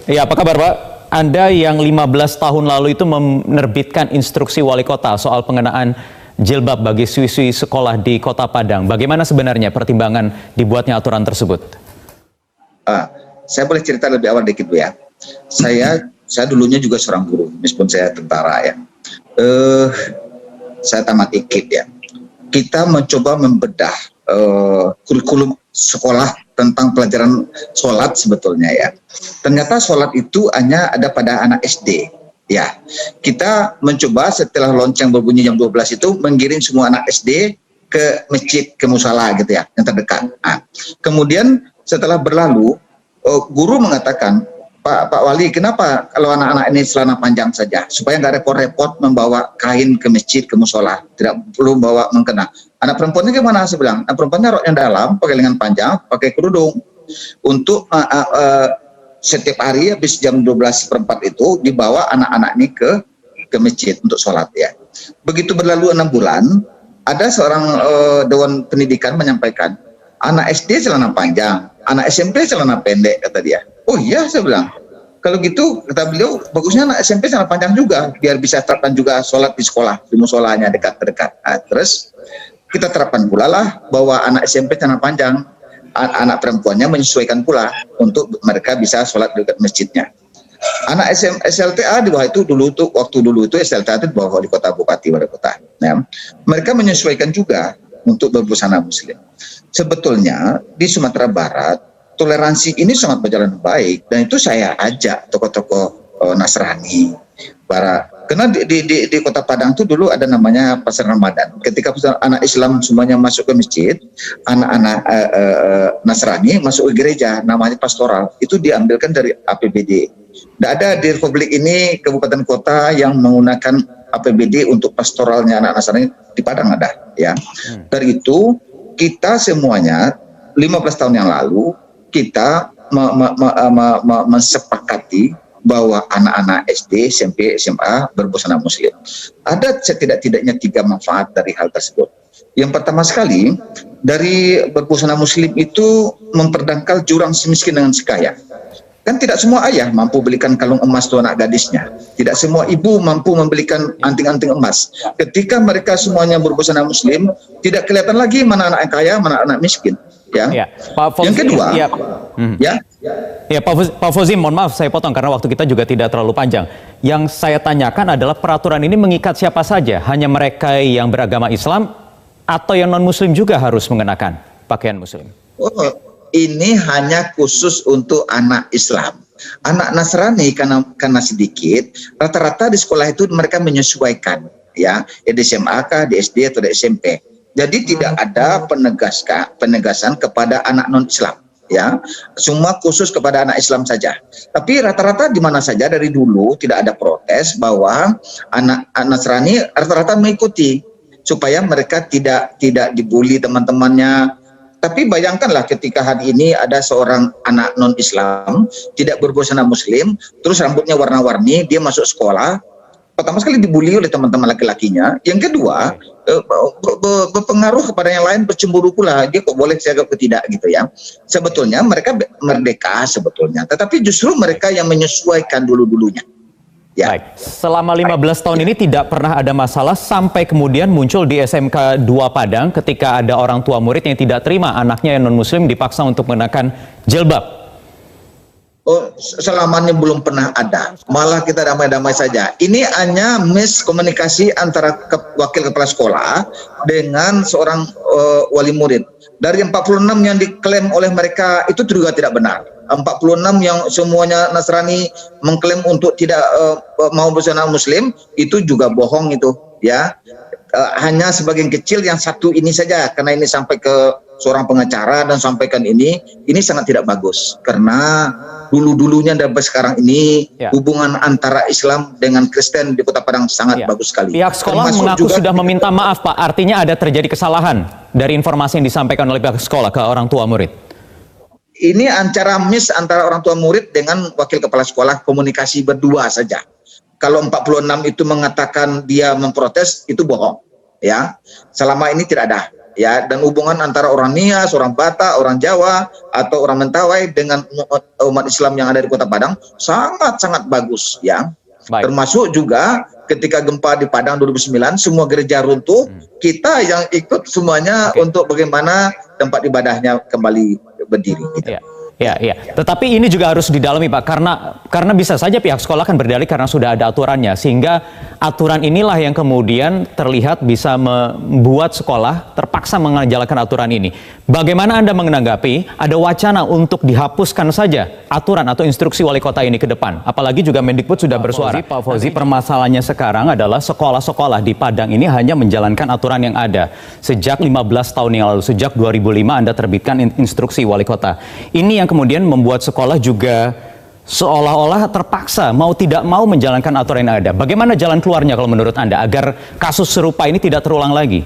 Ya, apa kabar Pak? Anda yang 15 tahun lalu itu menerbitkan instruksi wali kota soal pengenaan jilbab bagi siswi sekolah di Kota Padang. Bagaimana sebenarnya pertimbangan dibuatnya aturan tersebut? Saya boleh cerita lebih awal dikit Bu ya. Saya dulunya juga seorang guru, meskipun saya tentara ya. Saya tamat IKIP ya. Kita mencoba membedah kurikulum sekolah tentang pelajaran sholat sebetulnya ya. Ternyata sholat itu hanya ada pada anak SD. Ya, kita mencoba setelah lonceng berbunyi jam 12 itu menggiring semua anak SD ke masjid, ke musala gitu ya, yang terdekat. Nah, kemudian setelah berlalu, guru mengatakan, Pak Wali, kenapa kalau anak-anak ini celana panjang saja, supaya nggak repot-repot membawa kain ke masjid, ke musola, tidak perlu bawa mengkena. Anak perempuannya gimana? Saya bilang, anak perempuannya rok yang dalam, pakai lengan panjang, pakai kerudung, untuk setiap hari habis jam 12:04 itu dibawa anak-anak ini ke masjid untuk sholat ya. Begitu berlalu 6 bulan, ada seorang Dewan Pendidikan menyampaikan, anak SD celana panjang, anak SMP celana pendek, kata dia. Oh iya, saya bilang. Kalau gitu, kata beliau, bagusnya anak SMP celana panjang juga, biar bisa terapkan juga sholat di sekolah, di musolanya dekat-dekat. Nah, terus kita terapkan pula lah bahwa anak SMP celana panjang, anak perempuannya menyesuaikan pula untuk mereka bisa sholat dekat masjidnya. Anak SLTA di bawah itu waktu dulu itu SLTA itu di bawah wali kota, bupati wali kota. Nah, mereka menyesuaikan juga untuk berbusana muslim. Sebetulnya di Sumatera Barat toleransi ini sangat berjalan baik, dan itu saya ajak tokoh-tokoh Nasrani, karena di Kota Padang itu dulu ada namanya Pasar Ramadan. Ketika anak Islam semuanya masuk ke masjid, anak-anak Nasrani masuk ke gereja, namanya pastoral, itu diambilkan dari APBD. Tidak ada di Republik ini kabupaten kota yang menggunakan APBD untuk pastoralnya anak Nasrani. Di Padang ada ya. Dari itu kita semuanya 15 tahun yang lalu kita mensepakati bahwa anak-anak SD, SMP, SMA berbusana muslim. Ada setidak-tidaknya 3 manfaat dari hal tersebut. Yang pertama sekali, dari berbusana muslim itu memperdangkal jurang si miskin dengan si kaya. Kan tidak semua ayah mampu belikan kalung emas untuk anak gadisnya. Tidak semua ibu mampu membelikan anting-anting emas. Ketika mereka semuanya berbusana muslim, tidak kelihatan lagi mana anak kaya, mana anak miskin. Ya. Yang kedua, Pak Fauzi, mohon maaf saya potong karena waktu kita juga tidak terlalu panjang. Yang saya tanyakan adalah peraturan ini mengikat siapa saja? Hanya mereka yang beragama Islam atau yang non-muslim juga harus mengenakan pakaian muslim? Oh, ini hanya khusus untuk anak Islam. Anak Nasrani karena sedikit, rata-rata di sekolah itu mereka menyesuaikan, ya di SMA kah, di SD atau di SMP. Jadi tidak ada penegasan kepada anak non-Islam, ya. Semua khusus kepada anak Islam saja. Tapi rata-rata di mana saja dari dulu tidak ada protes bahwa anak Nasrani rata-rata mengikuti supaya mereka tidak dibully teman-temannya. Tapi bayangkanlah ketika hari ini ada seorang anak non-Islam tidak berbusana muslim, terus rambutnya warna-warni, dia masuk sekolah, pertama sekali dibully oleh teman-teman laki-lakinya. Yang kedua, berpengaruh kepada yang lain, bercemburu pula, dia kok boleh saya kok tidak gitu ya. Sebetulnya mereka merdeka sebetulnya, tetapi justru mereka yang menyesuaikan dulu-dulunya. Ya. Baik, selama 15 tahun ini tidak pernah ada masalah sampai kemudian muncul di SMK 2 Padang ketika ada orang tua murid yang tidak terima anaknya yang non-muslim dipaksa untuk mengenakan jilbab. Oh, selamanya belum pernah ada. Malah kita damai-damai saja. Ini hanya miskomunikasi antara wakil kepala sekolah dengan seorang wali murid. Dari 46 yang diklaim oleh mereka itu juga tidak benar. 46 yang semuanya Nasrani mengklaim untuk tidak mau berbusana muslim itu juga bohong itu, ya. Hanya sebagian kecil yang satu ini saja, karena ini sampai ke seorang pengacara dan sampaikan ini sangat tidak bagus karena dulu-dulunya dan sekarang ini hubungan antara Islam dengan Kristen di Kota Padang sangat bagus sekali. Pihak sekolah mengaku sudah meminta maaf, Pak. Artinya ada terjadi kesalahan dari informasi yang disampaikan oleh pihak sekolah ke orang tua murid. Ini antara orang tua murid dengan wakil kepala sekolah, komunikasi berdua saja. Kalau 46 itu mengatakan dia memprotes, itu bohong. Ya, selama ini tidak ada. ya, dan hubungan antara orang Nias, orang Batak, orang Jawa atau orang Mentawai dengan umat Islam yang ada di Kota Padang sangat-sangat bagus ya. Baik. Termasuk juga ketika gempa di Padang 2009 semua gereja runtuh, kita yang ikut semuanya untuk bagaimana tempat ibadahnya kembali berdiri gitu. Ya. Tetapi ini juga harus didalami, Pak, karena bisa saja pihak sekolah kan berdalih karena sudah ada aturannya, sehingga aturan inilah yang kemudian terlihat bisa membuat sekolah terpaksa menjalankan aturan ini. Bagaimana Anda menanggapi ada wacana untuk dihapuskan saja aturan atau instruksi wali kota ini ke depan? Apalagi juga Mendikbud sudah bersuara. Pak Fauzi, permasalahannya sekarang adalah sekolah-sekolah di Padang ini hanya menjalankan aturan yang ada. Sejak 15 tahun yang lalu, sejak 2005 Anda terbitkan instruksi wali kota. Ini yang kemudian membuat sekolah juga seolah-olah terpaksa mau tidak mau menjalankan aturan yang ada. Bagaimana jalan keluarnya kalau menurut Anda agar kasus serupa ini tidak terulang lagi?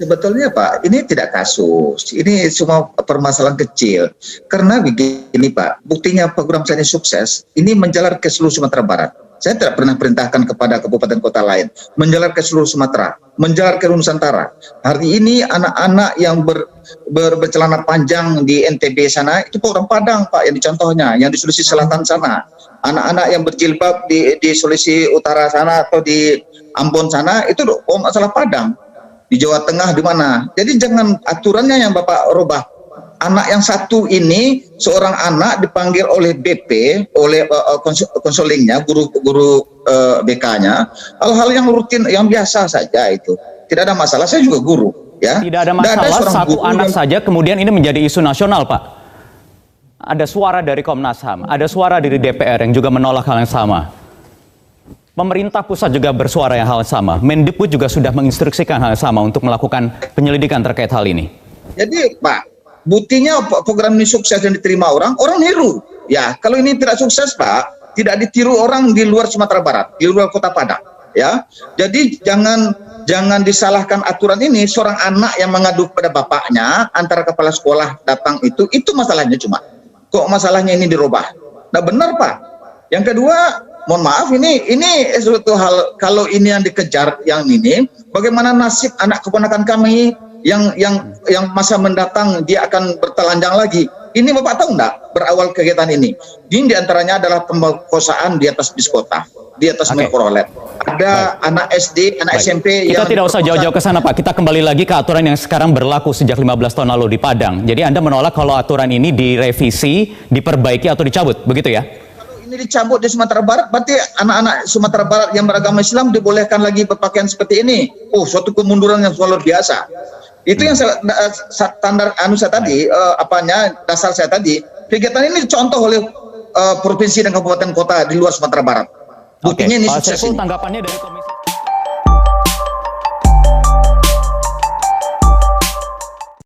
Sebetulnya Pak, ini tidak kasus, ini semua permasalahan kecil. Karena begini Pak, buktinya program saya ini sukses, ini menjalar ke seluruh Sumatera Barat. Saya tidak pernah perintahkan kepada kabupaten kota lain, menjalar ke seluruh Sumatera, menjalar ke Nusantara. Hari ini anak-anak yang bercelana panjang di NTB sana, itu orang Padang Pak, yang dicontohnya, yang di Sulawesi Selatan sana. Anak-anak yang berjilbab di Sulawesi Utara sana atau di Ambon sana, itu masalah Padang. Di Jawa Tengah di mana. Jadi jangan aturannya yang Bapak rubah. Anak yang satu ini, seorang anak dipanggil oleh BP, oleh konselingnya, guru BK-nya, hal-hal yang rutin, yang biasa saja itu. Tidak ada masalah, saya juga guru. Ya. Tidak ada masalah, satu anak saja kemudian ini menjadi isu nasional, Pak. Ada suara dari Komnas HAM, ada suara dari DPR yang juga menolak hal yang sama. Pemerintah pusat juga bersuara yang hal yang sama. Mendikbud juga sudah menginstruksikan hal yang sama untuk melakukan penyelidikan terkait hal ini. Jadi Pak, buktinya program ini sukses dan diterima orang niru. Ya, kalau ini tidak sukses Pak, tidak ditiru orang di luar Sumatera Barat, di luar Kota Padang. Ya, jadi jangan disalahkan aturan ini. Seorang anak yang mengadu pada bapaknya, antara kepala sekolah datang itu masalahnya cuma. Kok masalahnya ini dirubah? Nah benar Pak. Yang kedua, mohon maaf, ini suatu hal, kalau ini yang dikejar yang ini, bagaimana nasib anak keponakan kami yang masa mendatang dia akan bertelanjang lagi. Ini Bapak tahu enggak berawal kegiatan ini? Di antaranya adalah pemerkosaan di atas bis kota, di atas Mikrolet. Ada anak SD, anak SMP kita tidak usah jauh-jauh ke sana Pak. Kita kembali lagi ke aturan yang sekarang berlaku sejak 15 tahun lalu di Padang. Jadi Anda menolak kalau aturan ini direvisi, diperbaiki atau dicabut, begitu ya? Ini dicabut di Sumatera Barat, berarti anak-anak Sumatera Barat yang beragama Islam dibolehkan lagi berpakaian seperti ini. Oh, suatu kemunduran yang luar biasa. Itu yang standar saya tadi, dasar saya tadi. Kegiatan ini dicontoh oleh provinsi dan kabupaten kota di luar Sumatera Barat. Buktinya ini sukses. Tanggapannya dari Komisi